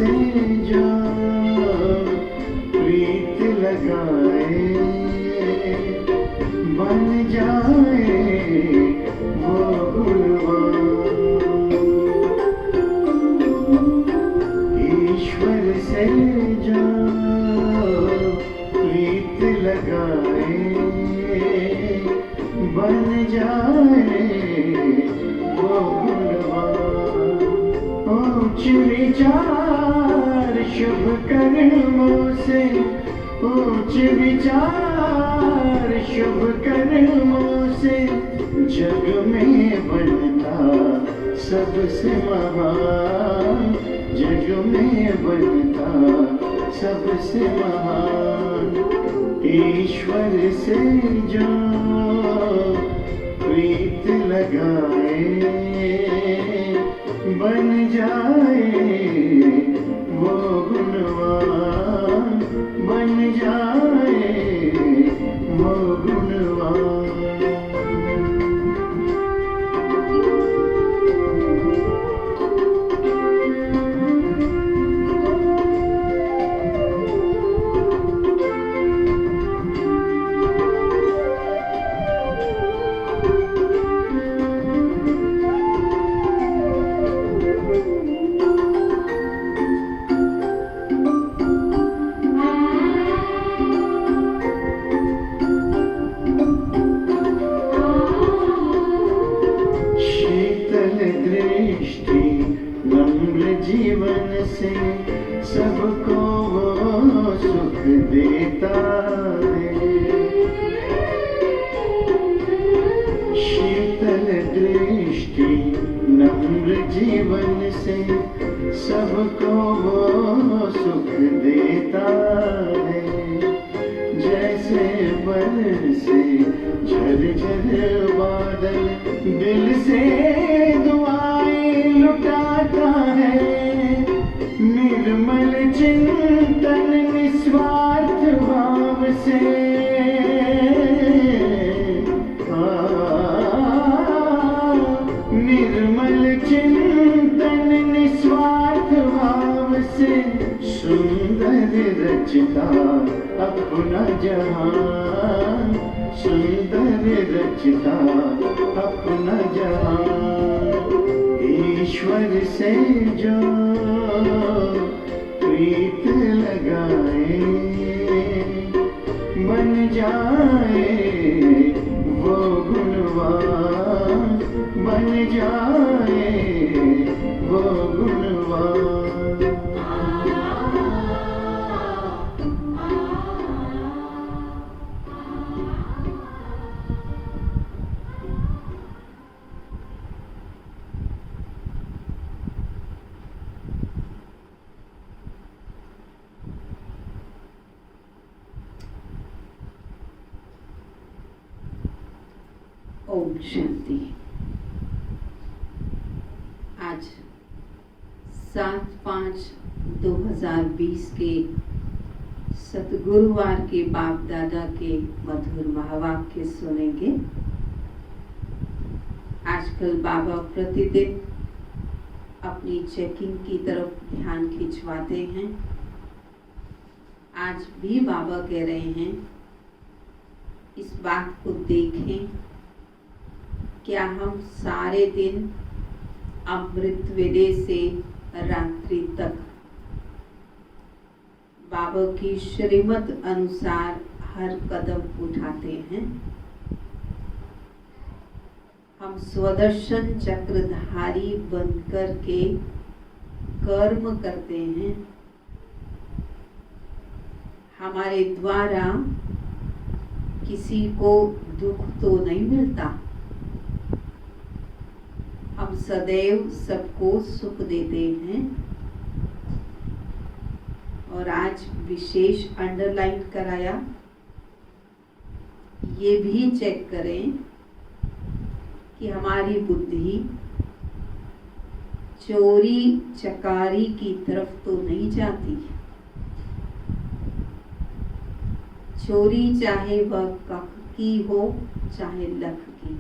से जो प्रीत लगाए बन जाए वो गुणवान। ईश्वर से जो प्रीत लगाए बन जाए वो गुणवान। उच्च विचार शुभ कर्मों से, उच्च विचार शुभ कर्मों से जग में बनता सबसे महान, जग में बनता सबसे महान। ईश्वर से जो प्रीत लगाए बन जाए वो गुणवान, बन जाए वो गुणवान। जीवन से सबको वो सुख देता है। शीतल दृष्टि नम्र जीवन से सबको वो सुख देता है। जैसे बरसे झरझर बादल दिल से दुआएं लुटाता है। निर्मल चिंतन निस्वार्थ भाव से निर्मल चिंतन निस्वार्थ भाव से सुंदर रचता अपना जहान, सुंदर रचता अपना जहान। ईश्वर से जो प्रीत लगाए बन जाए वो गुणवान, बन जाए वो गुणवान। ओम शांति। आज 7/5/2020 के सतगुरुवार के बाप दादा के मधुर महावाक्य सुनेंगे। आजकल बाबा प्रतिदिन अपनी चेकिंग की तरफ ध्यान खिंचवाते हैं। आज भी बाबा कह रहे हैं इस बात को देखें, क्या हम सारे दिन अमृत वेले से रात्रि तक बाबा की श्रीमत अनुसार हर कदम उठाते हैं? हम स्वदर्शन चक्रधारी बनकर के कर्म करते हैं। हमारे द्वारा किसी को दुख तो नहीं मिलता। हम सदैव सबको सुख देते हैं। और आज विशेष अंडरलाइन कराया, ये भी चेक करें कि हमारी बुद्धि चोरी चकारी की तरफ तो नहीं जाती। चोरी चाहे वह कख की हो चाहे लख की,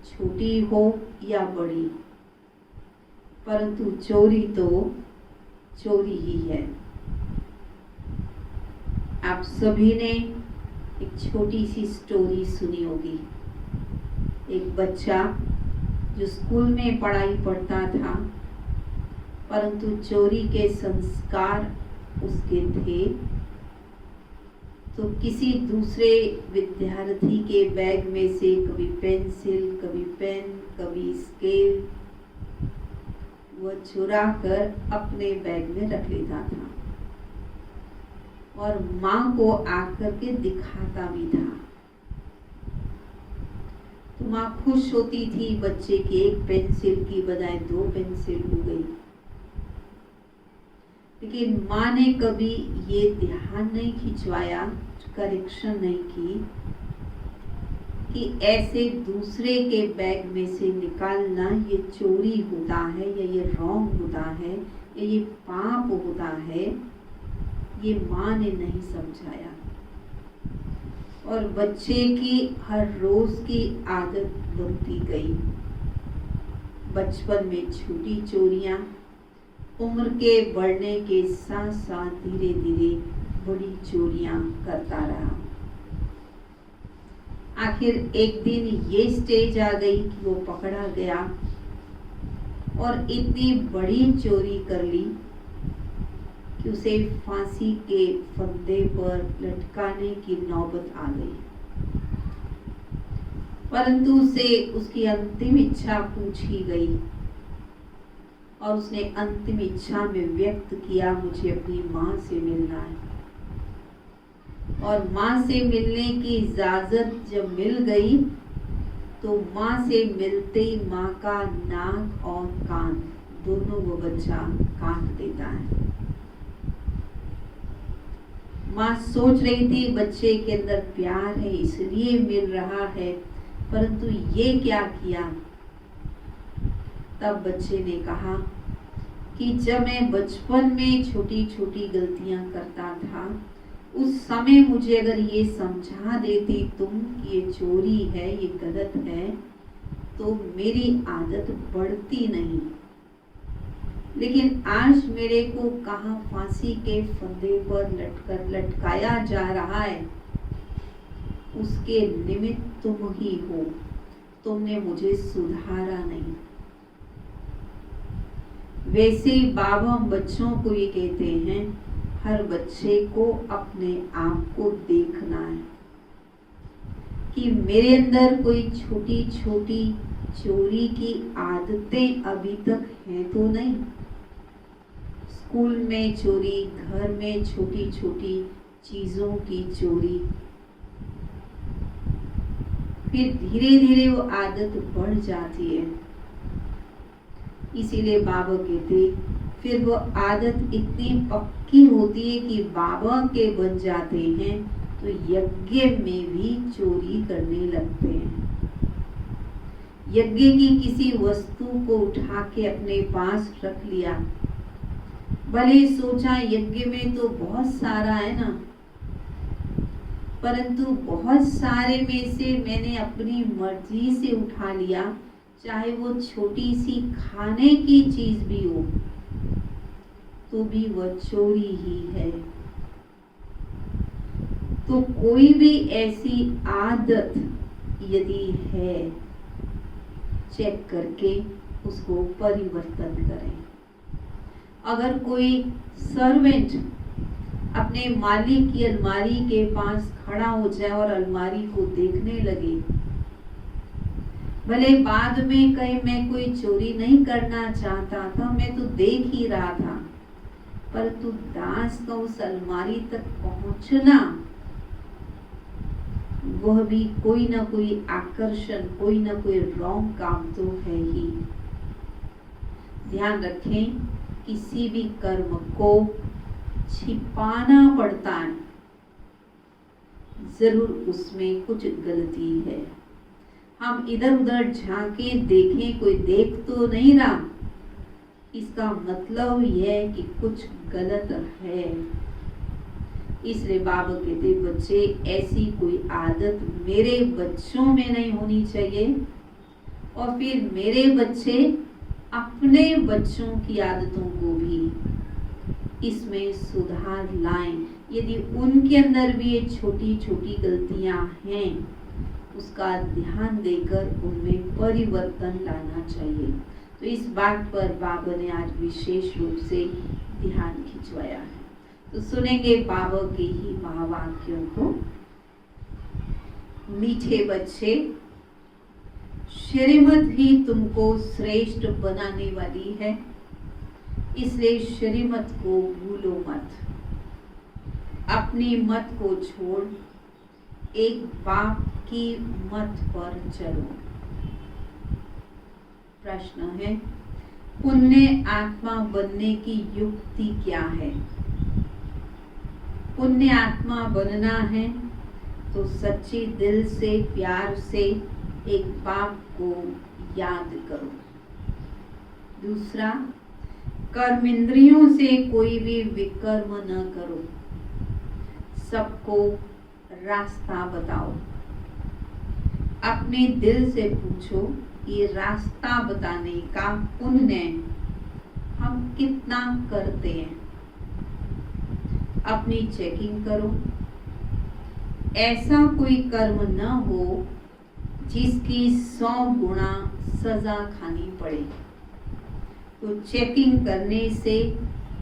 छोटी हो या बड़ी, परंतु चोरी तो चोरी ही है। आप सभी ने एक छोटी सी स्टोरी सुनी होगी। एक बच्चा जो स्कूल में पढ़ाई पढ़ता था, परंतु चोरी के संस्कार उसके थे, तो किसी दूसरे विद्यार्थी के बैग में से कभी पेंसिल, कभी पेन, कभी स्केल वह चुरा कर अपने बैग में रख लेता था और माँ को आकर के दिखाता भी था। तो माँ खुश होती थी, बच्चे की एक पेंसिल की बजाय 2 पेंसिल हो गई। लेकिन माँ ने कभी ये ध्यान नहीं खिंचवाया, करेक्शन नहीं की कि ऐसे दूसरे के बैग में से निकालना ये चोरी होता है या ये रॉन्ग होता है या ये पाप होता है। ये माँ ने नहीं समझाया और बच्चे की हर रोज की आदत बनती गई। बचपन में छोटी चोरियां, उम्र के बढ़ने के साथ साथ धीरे धीरे बड़ी चोरियां करता रहा। आखिर एक दिन ये स्टेज आ गई कि वो पकड़ा गया और इतनी बड़ी चोरी कर ली कि उसे फांसी के फंदे पर लटकाने की नौबत आ गई। परंतु उसे उसकी अंतिम इच्छा पूछी गई और उसने अंतिम इच्छा में व्यक्त किया, मुझे अपनी माँ से मिलना है। और माँ से मिलने की इजाजत जब मिल गई तो माँ से मिलते ही माँ का नाक और कान दोनों वो बच्चा काट देता है। माँ सोच रही थी बच्चे के अंदर प्यार है इसलिए मिल रहा है, परंतु ये क्या किया। तब बच्चे ने कहा कि जब मैं बचपन में छोटी छोटी गलतियां करता था, उस समय मुझे अगर ये समझा देती तुम कि ये चोरी है, ये गलत है, तो मेरी आदत बढ़ती नहीं। लेकिन आज मेरे को कहाँ फांसी के फंदे पर लटकाया जा रहा है, उसके निमित्त तुम ही हो। तुमने मुझे सुधारा नहीं। वैसे ही बाबा हम बच्चों को ये कहते हैं, हर बच्चे को अपने आप को देखना है कि मेरे अंदर कोई छोटी छोटी चोरी की आदतें अभी तक हैं तो नहीं। स्कूल में चोरी, घर में छोटी छोटी चीजों की चोरी, फिर धीरे धीरे वो आदत बढ़ जाती है। इसीलिए बाबा कहते फिर वो आदत इतनी पक्की होती है कि बाबा के बन जाते हैं तो यज्ञ में भी चोरी करने लगते हैं। यज्ञ की किसी वस्तु को उठा के अपने पास रख लिया, भले सोचा यज्ञ में तो बहुत सारा है ना, परंतु बहुत सारे में से मैंने अपनी मर्जी से उठा लिया, चाहे वो छोटी सी खाने की चीज भी हो, तो भी वह चोरी ही है। तो कोई भी ऐसी आदत यदि है, चेक करके उसको परिवर्तन करें। अगर कोई सर्वेंट अपने मालिक की अलमारी के पास खड़ा हो जाए और अलमारी को देखने लगे, भले बाद में कहे मैं कोई चोरी नहीं करना चाहता था, मैं तो देख ही रहा था, परंतु दास का उस अलमारी तक पहुंचना, वह भी कोई ना कोई आकर्षण, कोई ना कोई रॉन्ग काम तो है ही। ध्यान रखें, किसी भी कर्म को छिपाना पड़ता है, जरूर उसमें कुछ गलती है। हम इधर उधर झांके देखें, कोई देख तो नहीं रहा, इसका मतलब यह है कि कुछ गलत है। इसलिए बाबा कहते बच्चे, ऐसी कोई आदत मेरे बच्चों में नहीं होनी चाहिए और फिर मेरे बच्चे अपने बच्चों की आदतों को भी इसमें सुधार लाएं। यदि उनके अंदर भी ये छोटी छोटी गलतियां हैं, उसका ध्यान देकर उनमें परिवर्तन लाना चाहिए। तो इस बात पर बाबा ने आज विशेष रूप से ध्यान खिंचवाया है। तो सुनेंगे बाबा के ही महावाक्यों को। मीठे बच्चे, श्रीमत ही तुमको श्रेष्ठ बनाने वाली है, इसलिए श्रीमत को भूलो मत। अपनी मत को छोड़ एक बाप की मत पर चलो। प्रश्न है, पुण्य आत्मा बनने की युक्ति क्या है? पुण्य आत्मा बनना है तो सच्चे दिल से प्यार से एक बाप को याद करो। दूसरा, कर्म इंद्रियों से कोई भी विकर्म न करो, सबको रास्ता बताओ। अपने दिल से पूछो, ये रास्ता बताने का पुण्य हम कितना करते हैं? अपनी चेकिंग करो। ऐसा कोई कर्म न हो जिसकी 100 गुना सजा खानी पड़े। तो चेकिंग करने से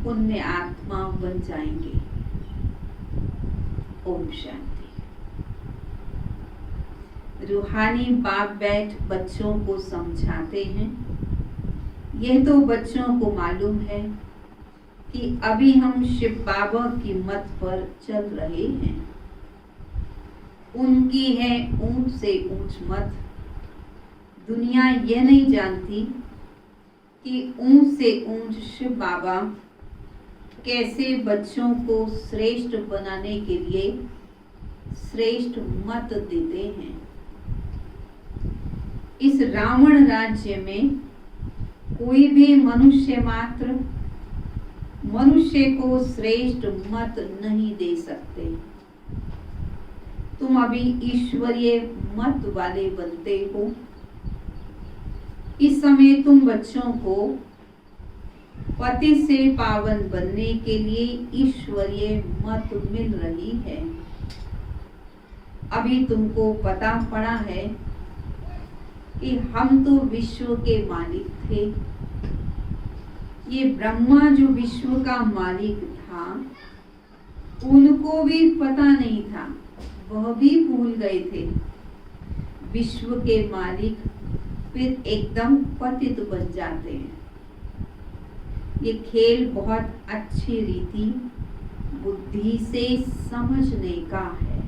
पुण्य आत्मा बन जाएंगे। ओम शांति। रूहानी बाप बैठ बच्चों को समझाते हैं। यह तो बच्चों को मालूम है कि अभी हम शिव बाबा की मत पर चल रहे हैं। उनकी है ऊंच से ऊंच मत। दुनिया यह नहीं जानती कि ऊंच से ऊंच शिव बाबा कैसे बच्चों को श्रेष्ठ बनाने के लिए श्रेष्ठ मत देते हैं। इस रावण राज्य में कोई भी मनुष्य मात्र मनुष्य को श्रेष्ठ मत नहीं दे सकते। तुम अभी ईश्वरीय मत वाले बनते हो। इस समय तुम बच्चों को पति से पावन बनने के लिए ईश्वरीय मत मिल रही है। अभी तुमको पता पड़ा है कि हम तो विश्व के मालिक थे। ये ब्रह्मा जो विश्व का मालिक था, उनको भी पता नहीं था, वह भी भूल गए थे। विश्व के मालिक फिर एकदम पतित बन जाते हैं। ये खेल बहुत अच्छी रीति बुद्धि से समझने का है।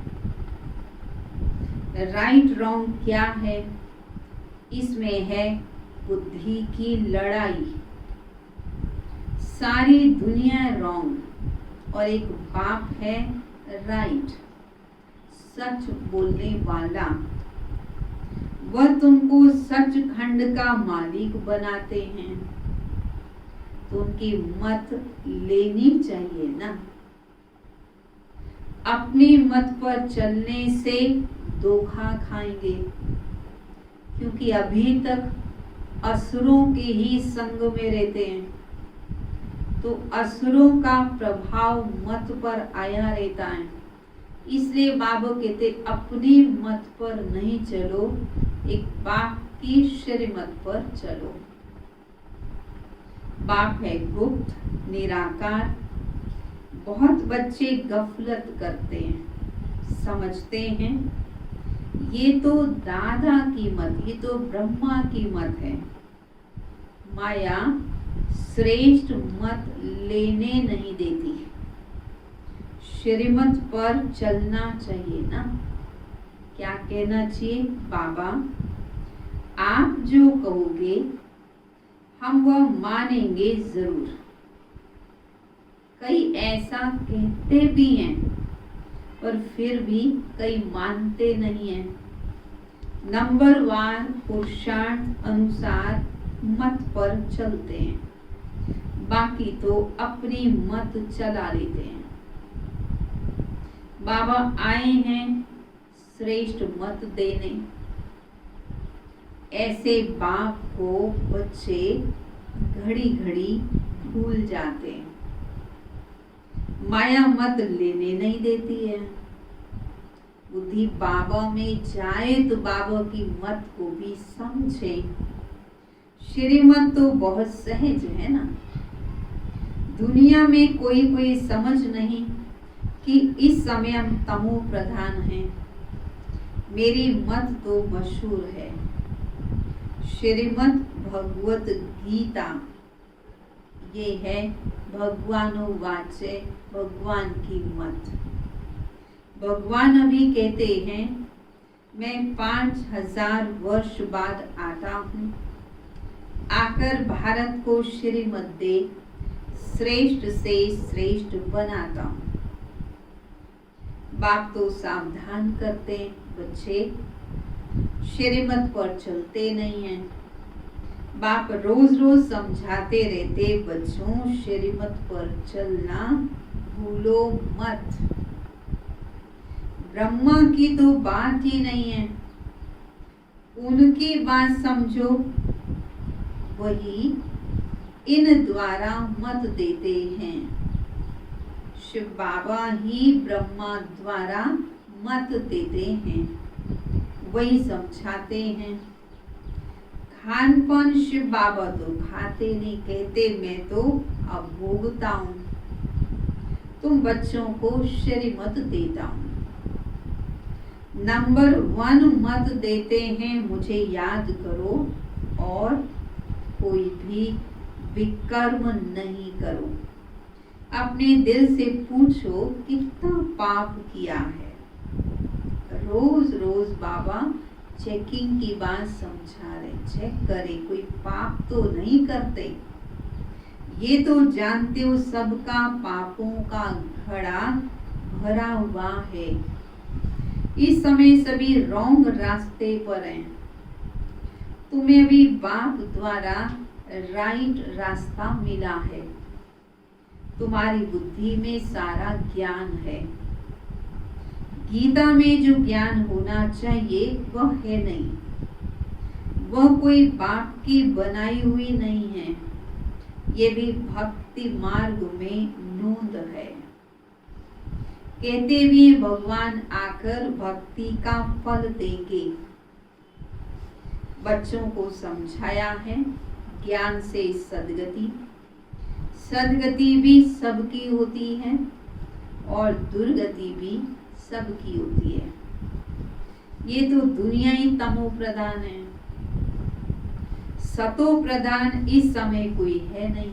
राइट रॉन्ग क्या है, इसमें है बुद्धि की लड़ाई। सारी दुनिया रॉन्ग और एक बाप है राइट, सच बोलने वाला। वह तुमको सचखंड का मालिक बनाते हैं, तो उनकी मत लेनी चाहिए ना। अपनी मत पर चलने से धोखा खाएंगे, क्योंकि अभी तक असुरों के ही संग में रहते हैं। तो असुरों का प्रभाव मत पर आया रहता है। इसलिए बाबा कहते अपनी मत पर नहीं चलो, एक बाप की श्रीमत पर चलो। बाप है गुप्त, निराकार। बहुत बच्चे गफलत करते हैं, समझते हैं ये तो दादा की मत, ये तो ब्रह्मा की मत है। माया श्रेष्ठ मत लेने नहीं देती। श्रीमत पर चलना चाहिए ना। क्या कहना चाहिए? बाबा आप जो कहोगे हम वह मानेंगे जरूर। कई ऐसा कहते भी हैं, पर फिर भी कई मानते नहीं हैं। नंबरवार पुरुषार्थ अनुसार मत पर चलते हैं, बाकी तो अपनी मत चला लेते हैं। बाबा आए हैं श्रेष्ठ मत देने। ऐसे बाप को बच्चे घड़ी घड़ी भूल जाते हैं। माया मत लेने नहीं देती है। बुद्धि बाबा में जाए तो बाबा की मत को भी समझे। श्रीमत तो बहुत सहज है ना। दुनिया में कोई समझ नहीं कि इस समय हम तमो प्रधान हैं। मेरी मत तो मशहूर है, श्रीमद् भगवत गीता। ये है भगवानुवाच्य, भगवान की मत। भगवान अभी कहते हैं मैं 5000 वर्ष बाद आता हूँ, आकर भारत को श्रीमत दे श्रेष्ठ से श्रेष्ठ बनाता हूँ। बाप तो सावधान करते बच्चे श्रीमत पर चलते नहीं हैं। बाप रोज रोज समझाते रहते बच्चों श्रीमत पर चलना भूलो मत। ब्रह्मा की तो बात ही नहीं है, उनकी बात समझो। वही इन द्वारा मत देते हैं। शिव बाबा ही ब्रह्मा द्वारा मत देते हैं, वही समझाते हैं। खान पान शिव बाबा तो खाते नहीं, कहते मैं तो अब भोगता हूँ, तुम बच्चों को श्रीमत देता हूँ। नंबर 1 मत देते हैं मुझे याद करो और कोई भी विकर्म नहीं करो। अपने दिल से पूछो कितना पाप किया है। रोज रोज बाबा चेकिंग की बात समझा रहे, चेक करे कोई पाप तो नहीं करते। ये तो जानते हो सबका पापों का घड़ा भरा हुआ है। इस समय सभी रॉन्ग रास्ते पर हैं। तुम्हें अभी बाप द्वारा राइट रास्ता मिला है। तुम्हारी बुद्धि में सारा ज्ञान है। गीता में जो ज्ञान होना चाहिए वह है नहीं, वह कोई बाप की बनाई हुई नहीं है। ये भी भक्ति मार्ग में नोंद है। कहते भी भगवान आकर भक्ति का फल देंगे। बच्चों को समझाया है ज्ञान से सद्गति। सद्गति भी सबकी होती है और दुर्गति भी सबकी होती है। ये तो दुनिया ही तमो प्रधान है, सतो प्रधान इस समय कोई है नहीं।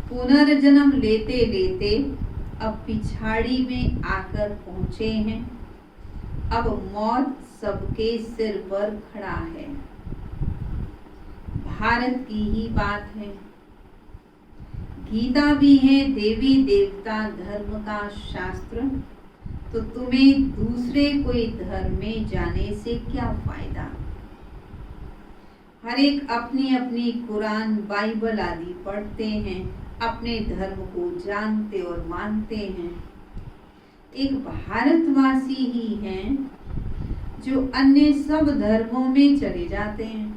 पुनर्जन्म लेते लेते अब पिछाड़ी में आकर पहुंचे हैं। अब मौत सबके सिर पर खड़ा है। भारत की ही बात है। गीता भी है देवी देवता धर्म का शास्त्र, तो तुम्हें दूसरे कोई धर्म में जाने से क्या फायदा। हर एक अपनी अपनी कुरान बाइबल आदि पढ़ते हैं, अपने धर्म को जानते और मानते हैं। एक भारतवासी ही हैं जो अन्य सब धर्मों में चले जाते हैं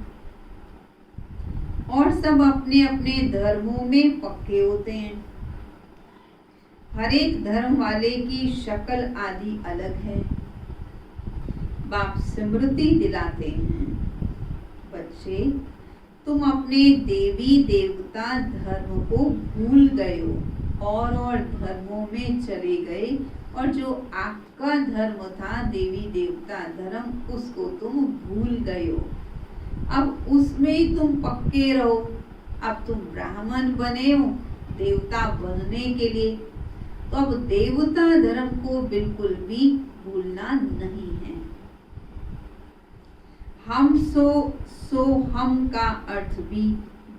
और सब अपने अपने धर्मों में पक्के होते हैं। हर एक धर्म वाले की शक्ल आदि अलग है। बाप स्मृति दिलाते हैं बच्चे तुम अपने देवी देवता धर्म को भूल गए हो और धर्मों में चले गए, और जो आपका धर्म था देवी देवता धर्म उसको तुम भूल गए हो। अब उसमें ही तुम पक्के रहो। अब तुम ब्राह्मण बने हो देवता बनने के लिए, तो अब देवता धर्म को बिल्कुल भी भूलना नहीं है। हम सो हम का अर्थ भी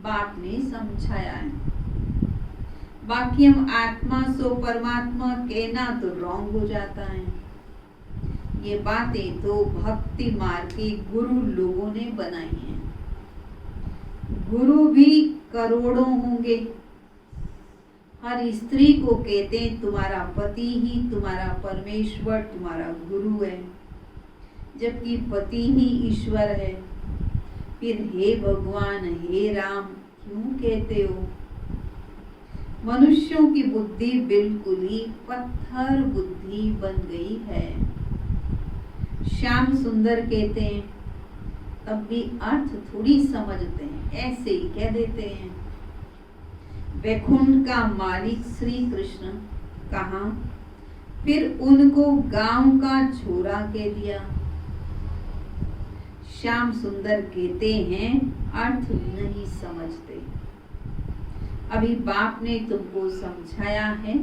बाप ने समझाया है। बाकी हम आत्मा सो परमात्मा कहना तो रॉन्ग हो जाता है। ये बातें तो भक्ति मार्ग के गुरु लोगों ने बनाई हैं। गुरु भी करोड़ों होंगे। हर स्त्री को कहते हैं तुम्हारा पति ही तुम्हारा परमेश्वर तुम्हारा गुरु है, जबकि पति ही ईश्वर है। फिर हे भगवान हे राम क्यों कहते हो। मनुष्यों की बुद्धि बिल्कुल ही पत्थर बुद्धि बन गई है। श्याम सुंदर कहते हैं तब भी अर्थ थोड़ी समझते हैं, ऐसे ही कह देते हैं। वैकुंठ का मालिक श्री कृष्ण कहा, फिर उनको गांव का छोरा कह दिया। श्याम सुंदर कहते हैं अर्थ नहीं समझते। अभी बाप ने तुमको समझाया है,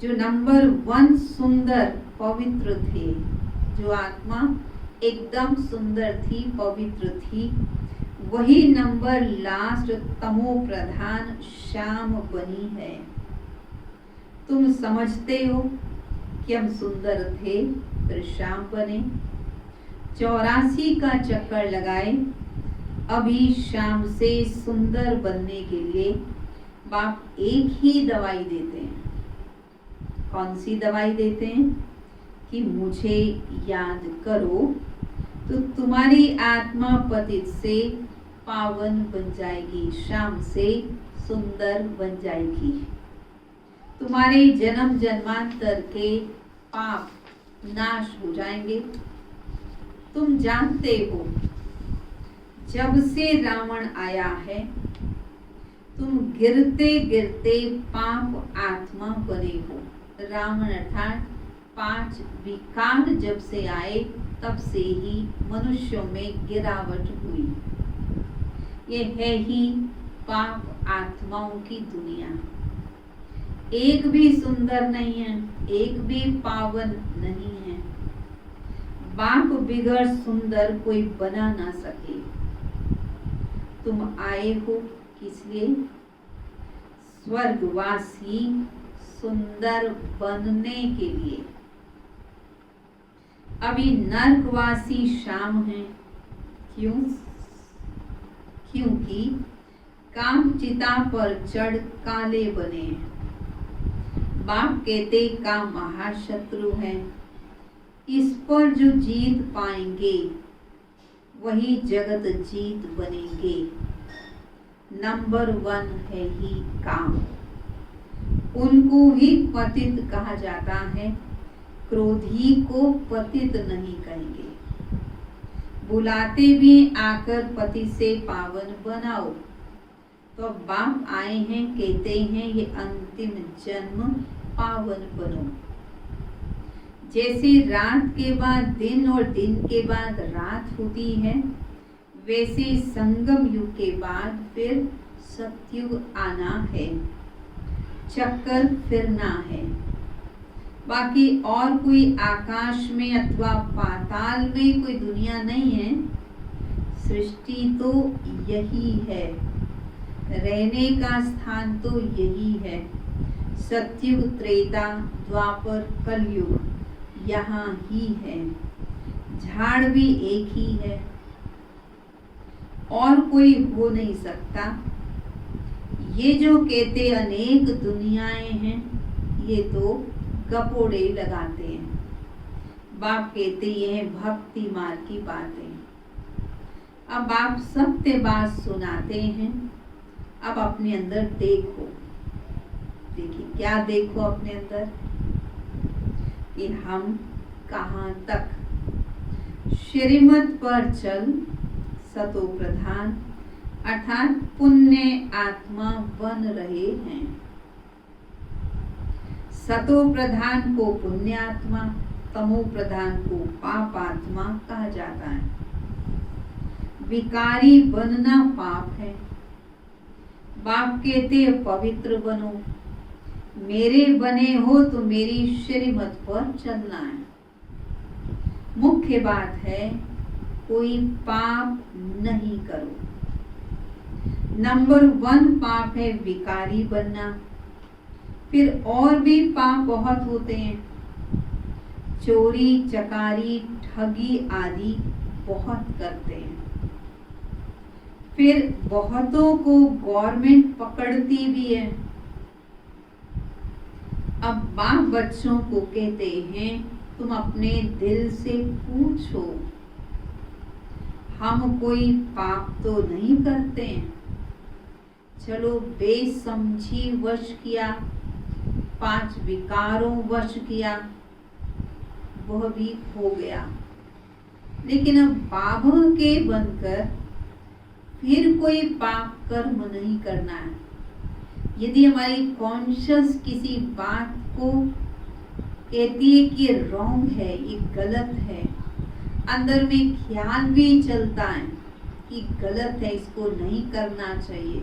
जो नंबर 1 सुंदर पवित्र थे, जो आत्मा एकदम सुंदर थी, पवित्र थी, वही नंबर लास्ट तमो प्रधान श्याम बनी है। तुम समझते हो कि हम सुंदर थे फिर श्याम बने, 84 का चक्कर लगाए। अभी श्याम से सुंदर बनने के लिए बाप एक ही दवाई देते हैं। कौन सी दवाई देते हैं? कि मुझे याद करो तो तुम्हारी आत्मा पतित से पावन बन जाएगी, श्याम से सुंदर बन जाएगी। तुम्हारे जन्म जन्मांतर के पाप नाश हो जाएंगे। तुम जानते हो जब से रावण आया है तुम गिरते गिरते पाप आत्मा बने हो। रावण अर्थात 5 विकार जब से आए तब से ही मनुष्यों में गिरावट हुई। ये है ही पाप आत्माओं की दुनिया। एक भी सुंदर नहीं है, एक भी पावन नहीं है। बाप बिगड़ सुंदर कोई बना ना सके। तुम आए हो किस लिए? स्वर्गवासी सुंदर बनने के लिए। अभी नरकवासी श्याम है। क्यों? क्योंकि काम चिता पर चढ़ काले बने हैं। बाप कहते काम महाशत्रु है, इस पर जो जीत पाएंगे वही जगत जीत बनेंगे। नंबर 1 है ही काम। उनको ही पतित कहा जाता है, क्रोधी को पतित नहीं कहेंगे। बुलाते भी आकर पति से पावन बनाओ, तो बाप आए हैं कहते हैं ये अंतिम जन्म पावन बनो। जैसे रात के बाद दिन और दिन के बाद रात होती है, वैसे संगम युग के बाद फिर सतयुग आना है, चक्कर फिरना है। बाकी और कोई आकाश में अथवा पाताल में कोई दुनिया नहीं है। सृष्टि तो यही है, रहने का स्थान तो यही है। सतयुग, त्रेता, द्वापर, कलयुग यहाँ ही है। झाड़ भी एक ही है, और कोई हो नहीं सकता। ये जो कहते अनेक दुनियाएं हैं, ये तो गपोड़े लगाते हैं। बाप कहते ये है भक्ति मार्ग की बातें। अब आप सत्य बात सुनाते हैं। अब अपने अंदर देखो, देखिए क्या देखो अपने अंदर कि हम कहाँ तक श्रीमत पर चल सतो प्रधान अर्थात पुण्य आत्मा बन रहे हैं। सतो प्रधान को पुण्य आत्मा, तमो प्रधान को पाप आत्मा कहा जाता है। विकारी बनना पाप है। बाप कहते पवित्र बनो, मेरे बने हो तो मेरी श्रीमत पर चलना है। मुख्य बात है कोई पाप नहीं करो। नंबर 1 पाप है विकारी बनना। फिर और भी पाप बहुत होते हैं, चोरी चकारी ठगी आदि बहुत करते हैं। फिर बहुतों को गवर्नमेंट पकड़ती भी है। अब बाप बच्चों को कहते हैं तुम अपने दिल से पूछो, हम कोई पाप तो नहीं करते हैं। चलो बेसमझी वश किया, 5 विकारों वश किया, वह भी हो गया। लेकिन अब बाबा के बनकर फिर कोई पाप कर्म नहीं करना है। यदि हमारी कॉन्शियस किसी बात को कहती है कि ये रॉन्ग है, ये गलत है, अंदर में ख्याल भी चलता है कि गलत है, इसको नहीं करना चाहिए,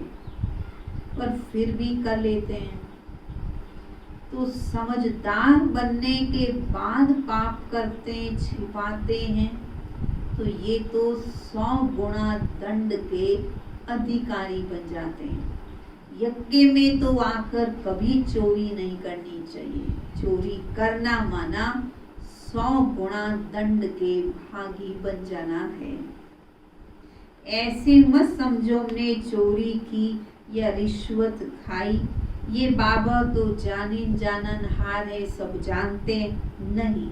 पर फिर भी कर लेते हैं, तो समझदार बनने के बाद पाप करते हैं, छिपाते हैं, तो ये तो 100 गुना दंड के अधिकारी बन जाते हैं। यज्ञ में तो आकर कभी चोरी नहीं करनी चाहिए। चोरी करना माना 100 गुना दंड के भागी बन जाना है। ऐसे मत समझो हमने चोरी की या रिश्वत खाई, ये बाबा तो जाननहार है, सब जानते नहीं।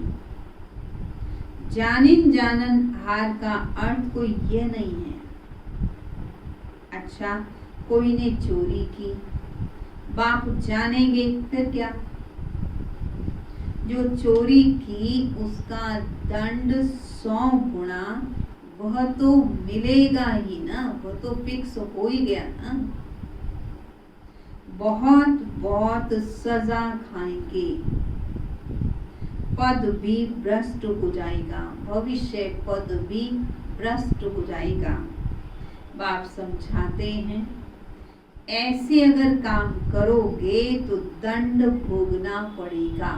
जाननहार का अर्थ कोई ये नहीं है। अच्छा, कोई ने चोरी की, बाप जानेंगे फिर क्या? जो चोरी की उसका दंड 100 गुना वह तो मिलेगा ही ना, वह तो फिक्स हो ही गया ना। बहुत बहुत सजा खाएंगे, पद भी भ्रष्ट हो जाएगा, भविष्य पद भी भ्रष्ट हो जाएगा। बाप समझाते हैं ऐसे अगर काम करोगे तो दंड भोगना पड़ेगा।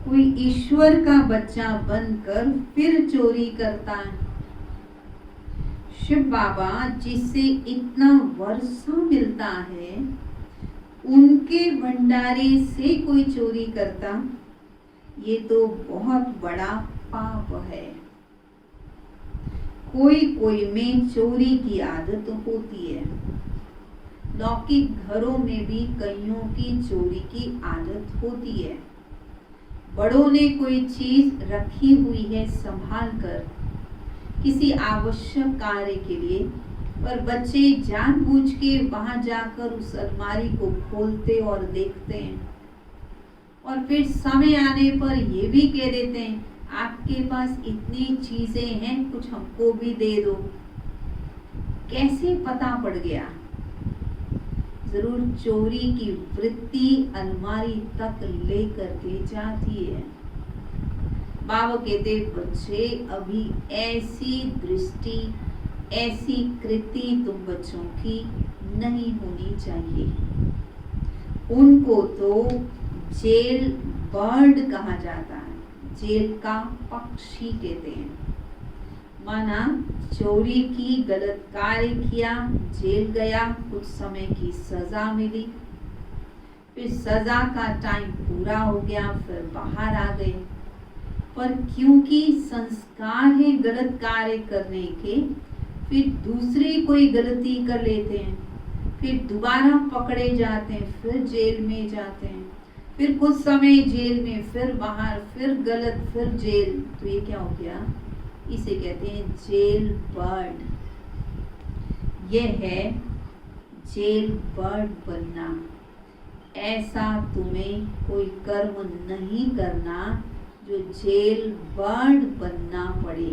कोई ईश्वर का बच्चा बनकर फिर चोरी करता है। शिव बाबा जिससे इतना वर्षा मिलता है, उनके भंडारे से कोई चोरी करता, ये तो बहुत बड़ा पाप है। कोई में चोरी की आदत होती है। लौकिक घरों में भी कईयों की चोरी की आदत होती है। बड़ों ने कोई चीज रखी हुई है संभाल कर किसी आवश्यक कार्य के लिए, पर बच्चे जानबूझ के वहां जाकर उस अलमारी को खोलते और देखते हैं, और फिर समय आने पर ये भी कह देते हैं आपके पास इतनी चीजें हैं, कुछ हमको भी दे दो। कैसे पता पड़ गया? जरूर चोरी की वृत्ति अलमारी तक लेकर के जाती है। बाबा कहते बच्चे अभी ऐसी दृष्टि, ऐसी कृति तुम बच्चों की नहीं होनी चाहिए। उनको तो जेल बर्ड कहा जाता है, जेल का पक्षी कहते हैं। माना चोरी की, गलत कार्य किया, जेल गया, कुछ समय की सजा मिली, फिर सजा का टाइम पूरा हो गया, फिर बाहर आ गए। पर क्योंकि संस्कार है गलत कार्य करने के, फिर दूसरी कोई गलती कर लेते हैं, फिर दोबारा पकड़े जाते हैं, फिर जेल में जाते हैं, फिर कुछ समय जेल में, फिर बाहर, फिर गलत, फिर जेल। तो ये क्या हो गया? इसे कहते हैं जेल बर्ड। यह है जेल बर्ड बनना। ऐसा तुम्हें कोई कर्म नहीं करना जो जेल बर्ड बनना पड़े।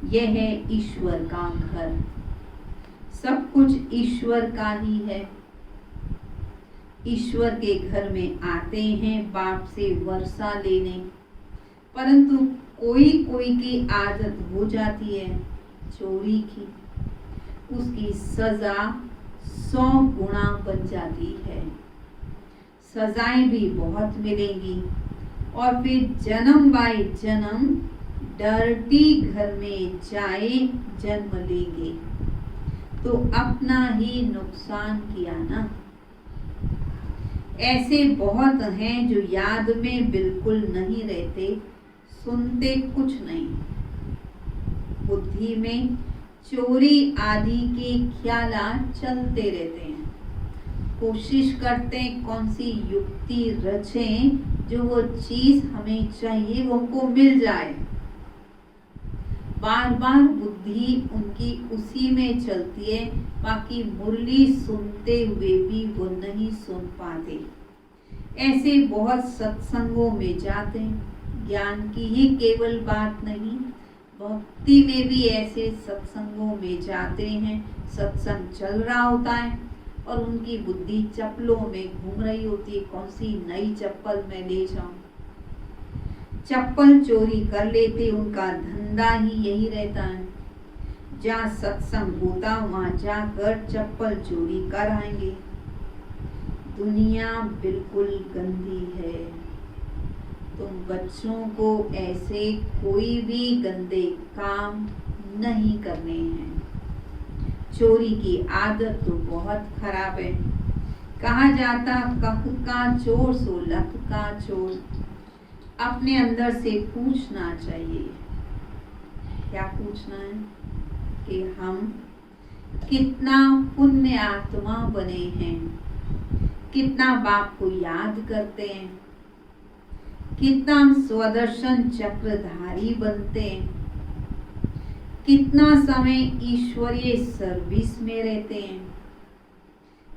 यह है ईश्वर का घर। सब कुछ ईश्वर का ही है। ईश्वर के घर में आते हैं बाप से वर्षा लेने, परंतु कोई की आदत हो जाती है चोरी की, उसकी सजा 100 गुना बन जाती है। सजाएं भी बहुत मिलेंगी, और फिर जन्म बाय जन्म डर्टी घर में जाए जन्म लेंगे, तो अपना ही नुकसान किया ना। ऐसे बहुत हैं जो याद में बिल्कुल नहीं रहते, सुनते कुछ नहीं, बुद्धि में चोरी आदि के ख्यालात चलते रहते हैं। कोशिश करते हैं कौन सी युक्ति रचें जो वो चीज हमें चाहिए वो हमको मिल जाए। बार बार बुद्धि उनकी उसी में चलती है, बाकी मुरली सुनते हुए भी वो नहीं सुन पाते। ऐसे बहुत सत्संगों में जाते हैं। ज्ञान की ही केवल बात नहीं, भक्ति में भी ऐसे सत्संगों में जाते हैं। सत्संग चल रहा होता है और उनकी बुद्धि चप्पलों में घूम रही होती है, कौन सी नई चप्पल मैं ले जाऊं। चप्पल चोरी कर लेते, उनका धंधा ही यही रहता है। जहाँ सत्संग होता वहां जाकर चप्पल चोरी कर आएंगे। दुनिया बिल्कुल गंदी है। तुम बच्चों को ऐसे कोई भी गंदे काम नहीं करने हैं। चोरी की आदत तो बहुत खराब है। कहा जाता कख का चोर सो लख का चोर। अपने अंदर से पूछना चाहिए। क्या पूछना है? कि हम कितना पुण्य आत्मा बने हैं, कितना बाप को याद करते हैं, कितना हम स्वदर्शन चक्रधारी बनते हैं, कितना समय ईश्वरीय सर्विस में रहते हैं,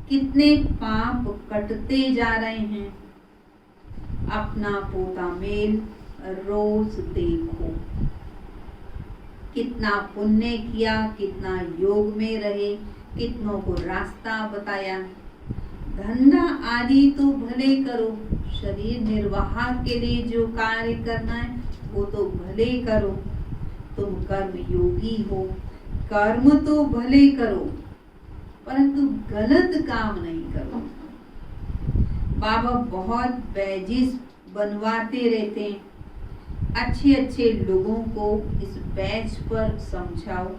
कितने पाप कटते जा रहे हैं। अपना पोता मेल रोज देखो। कितना पुण्य किया, कितना योग में रहे, कितनों को रास्ता बताया। धंधा आदि तो भले करो, शरीर निर्वाह के लिए जो कार्य करना है वो तो भले करो। तुम कर्म योगी हो, कर्म तो भले करो, परंतु गलत काम नहीं करो। बाबा बहुत बैजिस बनवाते रहते हैं। अच्छे अच्छे लोगों को इस बैच पर समझाओ।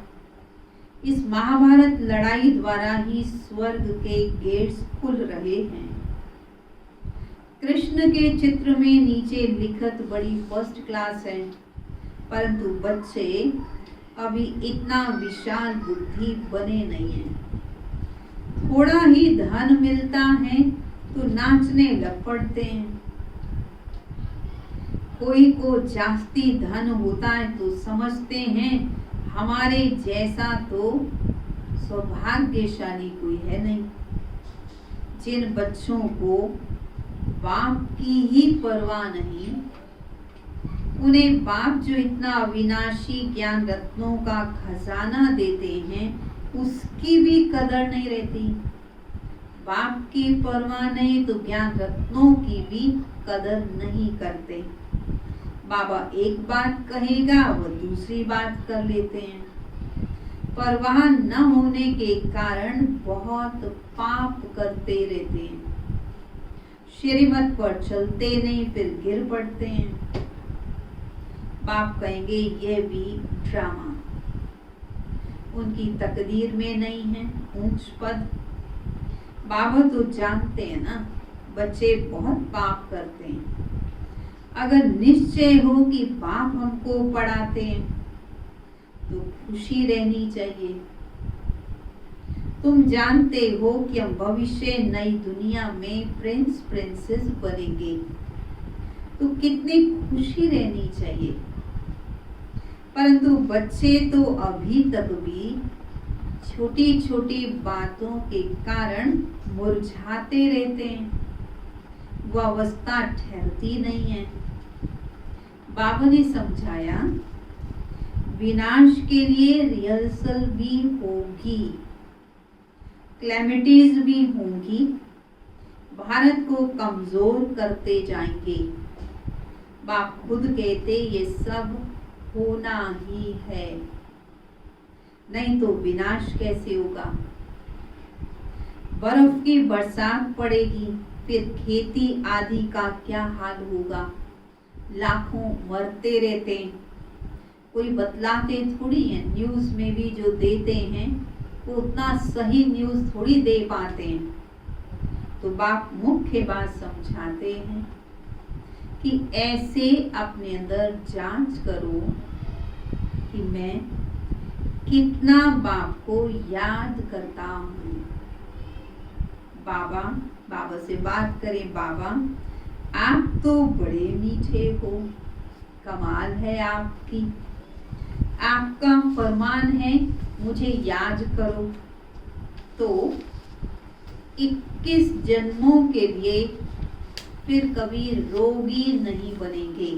इस महाभारत लड़ाई द्वारा ही स्वर्ग के गेट्स खुल रहे हैं। कृष्ण के चित्र में नीचे लिखत बड़ी फर्स्ट क्लास है, परंतु बच्चे अभी इतना विशाल बुद्धि बने नहीं हैं। थोड़ा ही धन मिलता है तो नाचने लग पड़ते हैं। कोई को जास्ती धन होता है तो समझते हैं हमारे जैसा तो सौभाग्यशाली कोई है नहीं। जिन बच्चों को बाप की ही परवाह नहीं, उन्हें बाप जो इतना अविनाशी ज्ञान रत्नों का खजाना देते हैं उसकी भी कदर नहीं रहती। बाप की परवाह नहीं तो ज्ञान रत्नों की भी कदर नहीं करते। बाबा एक बात कहेगा वो दूसरी बात कर लेते हैं। परवाह न होने के कारण बहुत पाप करते रहते हैं। श्रीमत पर चलते नहीं, फिर गिर पड़ते हैं। बाप कहेंगे ये भी ड्रामा। उनकी तकदीर में नहीं है ऊंच पद। बाबा तो जानते हैं ना, बच्चे बहुत पाप करते हैं। अगर निश्चय हो कि बाप हमको पढ़ाते हैं तो खुशी रहनी चाहिए। तुम जानते हो कि हम भविष्य नई दुनिया में प्रिंस प्रिंसेस बनेंगे, तो कितनी खुशी रहनी चाहिए। परंतु बच्चे तो अभी तक भी छोटी छोटी बातों के कारण मुरझाते रहते हैं। वो अवस्था ठहरती नहीं है। बाबा ने समझाया विनाश के लिए रिहर्सल भी होगी, क्लैमिटीज भी होंगी, भारत को कमजोर करते जाएंगे। बाप खुद कहते ये सब होना ही है, नहीं तो विनाश कैसे होगा। बर्फ की बरसात पड़ेगी, फिर खेती आदि का क्या हाल होगा। लाखों मरते रहते हैं। कोई बतलाते थोड़ी हैं, न्यूज में भी जो देते हैं वो उतना सही न्यूज थोड़ी दे पाते हैं। तो बाप मुख्य बात समझाते हैं कि ऐसे अपने अंदर जांच करो कि मैं कितना बाप को याद करता हूँ। बाबा से बात करें, बाबा आप तो बड़े मीठे हो, कमाल है आपकी। आपका फरमान है मुझे याद करो, तो 21 जन्मों के लिए फिर कभी रोगी नहीं बनेंगे।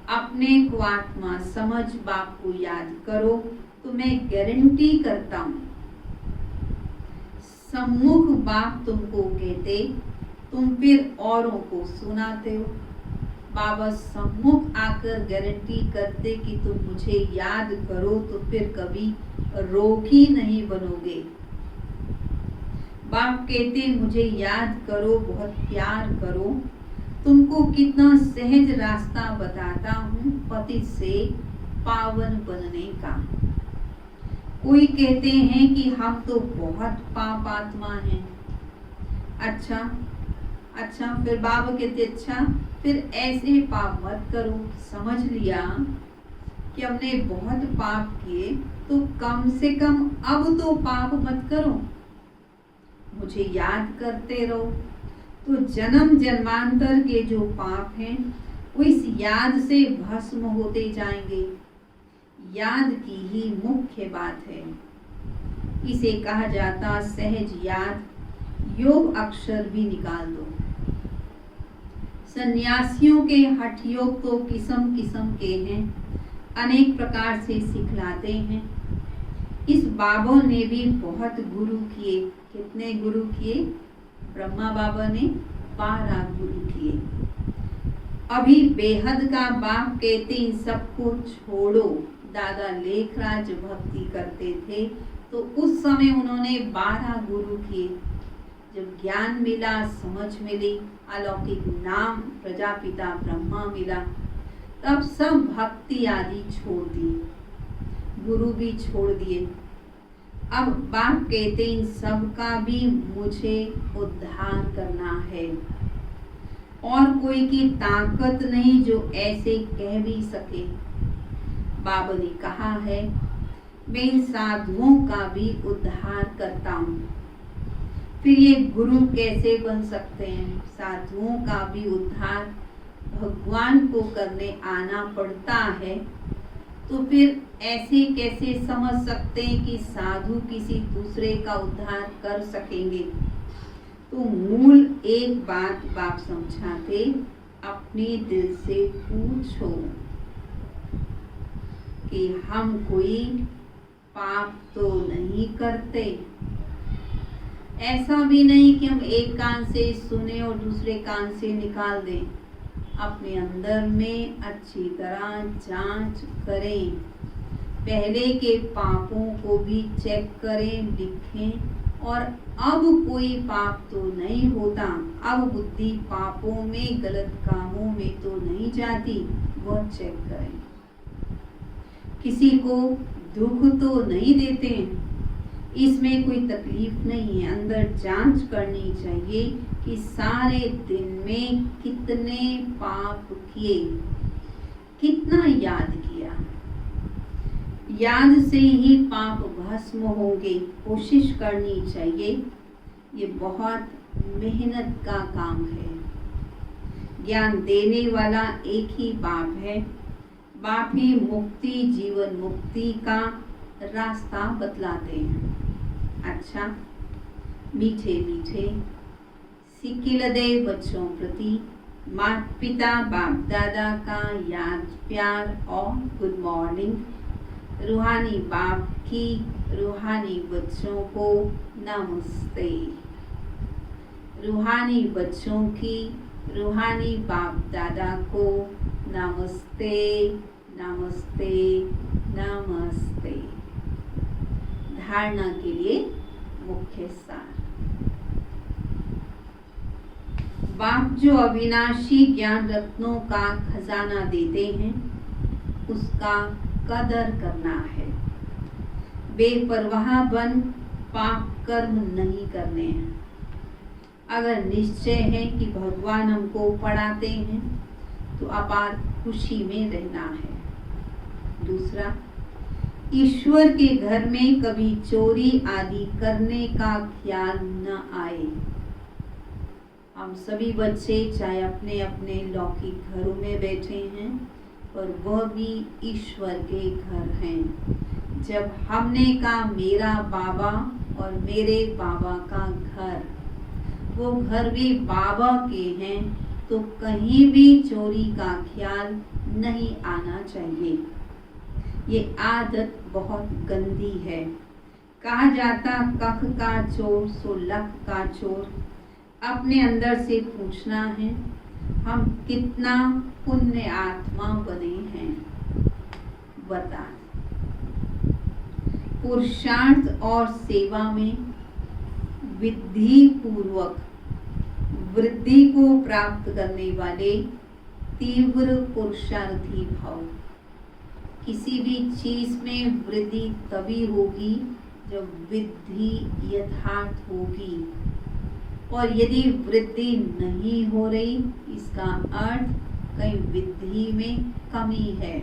अपने को आत्मा समझ बाप को याद करो, तो मैं गारंटी करता हूँ सम्मुख बाप तुमको कहते, तुम फिर औरों को सुनाते हो। बाबा सम्मुख आकर गारंटी करते कि तुम मुझे याद करो तो फिर कभी रोगी नहीं बनोगे। बाप कहते मुझे याद करो, बहुत प्यार करो, तुमको कितना सहज रास्ता बताता हूँ पति से पावन बनने का। कोई कहते हैं कि हम तो बहुत पाप आत्मा हैं। अच्छा फिर बाबा कहते अच्छा फिर ऐसे पाप मत करो। समझ लिया कि हमने बहुत पाप किए, तो कम से कम अब तो पाप मत करो, मुझे याद करते रहो। तो जन्म जन्मांतर के जो पाप हैं वो इस याद से भस्म होते जाएंगे। याद की ही मुख्य बात है। इसे कहा जाता सहज याद। योग अक्षर भी निकाल दो। सन्यासियों के हठ योग तो किस्म किस्म के हैं, अनेक प्रकार से सिखलाते हैं। इस बाबा ने भी बहुत गुरु किए। कितने गुरु किए? ब्रह्मा बाबा ने 12 गुरु किए। अभी बेहद का बाप कहते इन सबको छोड़ो। दादा लेखराज भक्ति करते थे तो उस समय उन्होंने 12 गुरु किए। जब ज्ञान मिला, समझ मिली, अलौकिक नाम प्रजापिता ब्रह्मा मिला, तब सब भक्ति आदि छोड़ दी, गुरु भी छोड़ दिए। अब बाप कहते इन सब का भी मुझे उद्धार करना है, और कोई की ताकत नहीं जो ऐसे कह भी सके। बाबा ने कहा है मैं इन साधुओं का भी उद्धार करता हूँ। फिर ये गुरु कैसे बन सकते हैं? साधुओं का भी उद्धार भगवान को करने आना पड़ता है, तो फिर ऐसे कैसे समझ सकते हैं कि साधु किसी दूसरे का उद्धार कर सकेंगे? तो मूल एक बात बाप समझाते, अपने दिल से पूछो कि हम कोई पाप तो नहीं करते। ऐसा भी नहीं कि हम एक कान से सुने और दूसरे कान से निकाल दें। अपने अंदर में अच्छी तरह जांच करें, पहले के पापों को भी चेक करें, लिखें, और अब कोई पाप तो नहीं होता, अब बुद्धि पापों में, गलत कामों में तो नहीं जाती, वह चेक करें। किसी को दुख तो नहीं देते, इसमें कोई तकलीफ नहीं है। अंदर जांच करनी चाहिए कि सारे दिन में कितने पाप किए, कितना याद किया। याद से ही पाप भस्म होंगे। कोशिश करनी चाहिए। ये बहुत मेहनत का काम है। ज्ञान देने वाला एक ही बाप है। बाप ही मुक्ति, जीवन मुक्ति का रास्ता बतलाते हैं। अच्छा, मीठे मीठे सिकिलदे बच्चों प्रति माता पिता बाप दादा का याद, प्यार और गुड मॉर्निंग। रूहानी बाप की रूहानी बच्चों को नमस्ते। रूहानी बच्चों की रूहानी बाप दादा को नमस्ते, नमस्ते, नमस्ते। धारणा के लिए मुख्य सार। बाप जो अविनाशी ज्ञान रत्नों का खजाना देते हैं, उसका कदर करना है। बेपरवाह बन पाप कर्म नहीं करने हैं। अगर निश्चय है कि भगवान हमको पढ़ाते हैं तो अपार खुशी में रहना है। दूसरा, ईश्वर के घर में कभी चोरी आदि करने का ख्याल न आए। हम सभी बच्चे चाहे अपने अपने लौकिक घरों में बैठे हैं और वह भी ईश्वर के घर हैं। जब हमने कहा मेरा बाबा और मेरे बाबा का घर, वो घर भी बाबा के हैं, तो कहीं भी चोरी का ख्याल नहीं आना चाहिए। ये आदत बहुत गंदी है। कहा जाता कख का चोर सो लख का चोर। अपने अंदर से पूछना है हम कितना पुण्य आत्मा बने हैं। बता। पुरुषार्थ और सेवा में विधि पूर्वक वृद्धि को प्राप्त करने वाले तीव्र पुरुषार्थी भाव। किसी भी चीज में वृद्धि तभी होगी जब विधि यथार्थ होगी, और यदि वृद्धि नहीं हो रही, इसका अर्थ कहीं विधि में कमी है।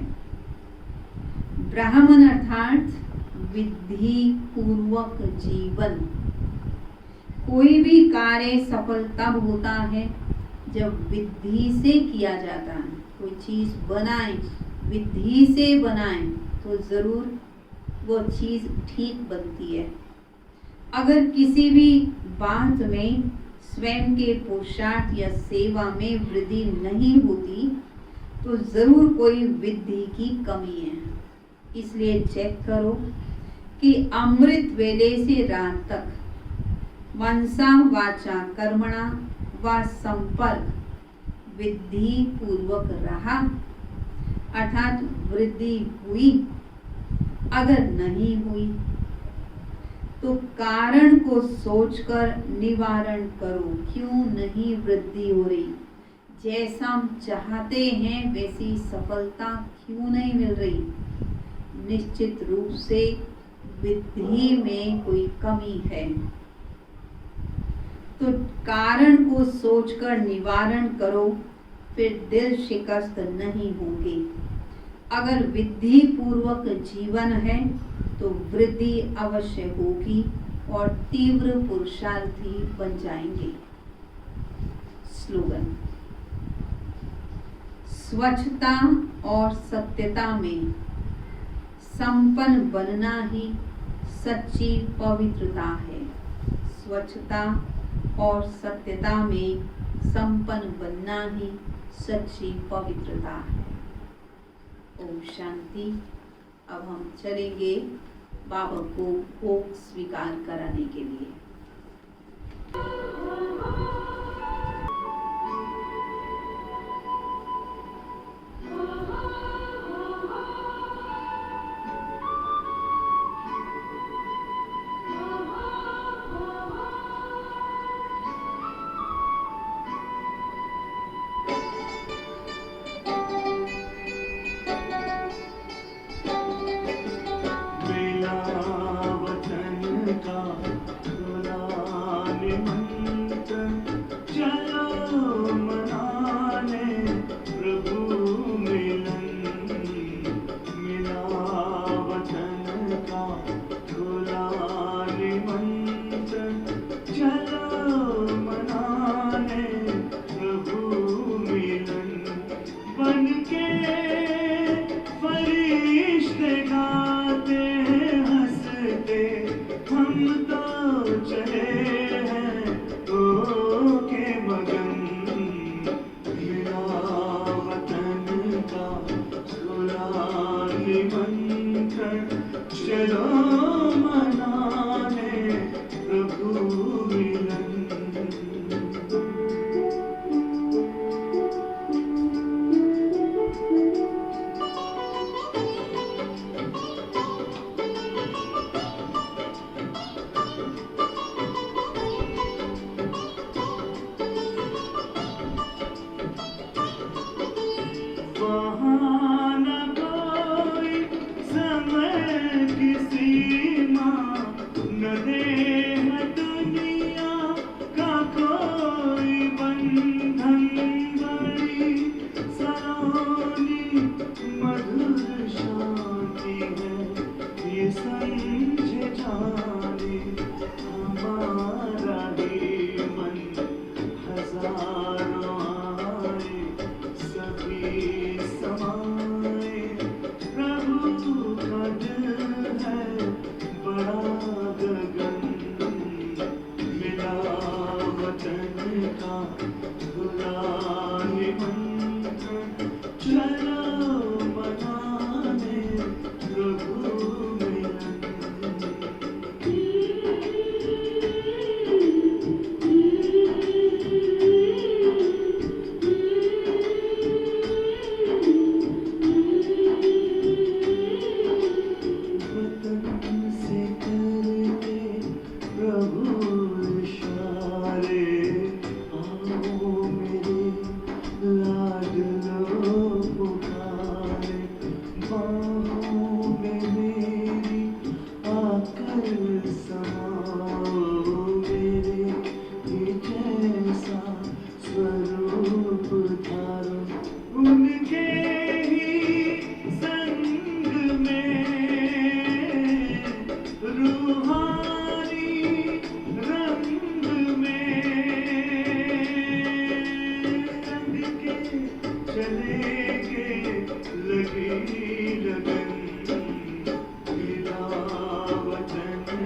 ब्राह्मण अर्थात विधि पूर्वक जीवन। कोई भी कार्य सफल तब होता है जब विधि से किया जाता है। कोई चीज बनाए, विधि से बनाए तो जरूर वो चीज ठीक बनती है। अगर किसी भी बात में स्वयं के पुरुषार्थ या सेवा में वृद्धि नहीं होती तो जरूर कोई विधि की कमी है। इसलिए चेक करो कि अमृत वेले से रात तक मनसा वाचा कर्मणा व संपर्क विधि पूर्वक रहा, अर्थात वृद्धि हुई। अगर नहीं हुई तो कारण को सोचकर निवारण करो। क्यों नहीं वृद्धि हो रही? जैसा हम चाहते हैं वैसी सफलता क्यों नहीं मिल रही? निश्चित रूप से विधि में कोई कमी है। तो कारण को सोचकर निवारण करो, फिर दिल शिकस्त नहीं होंगे। अगर विधि पूर्वक जीवन है तो वृद्धि अवश्य होगी और तीव्र पुरुषार्थी बन जाएंगे। स्लोगन। स्वच्छता और सत्यता में संपन्न बनना ही सच्ची पवित्रता है। स्वच्छता और सत्यता में संपन्न बनना ही सच्ची पवित्रता है। ओम शांति। अब हम चलेंगे बाबा को भोग स्वीकार कराने के लिए। सभी समान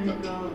का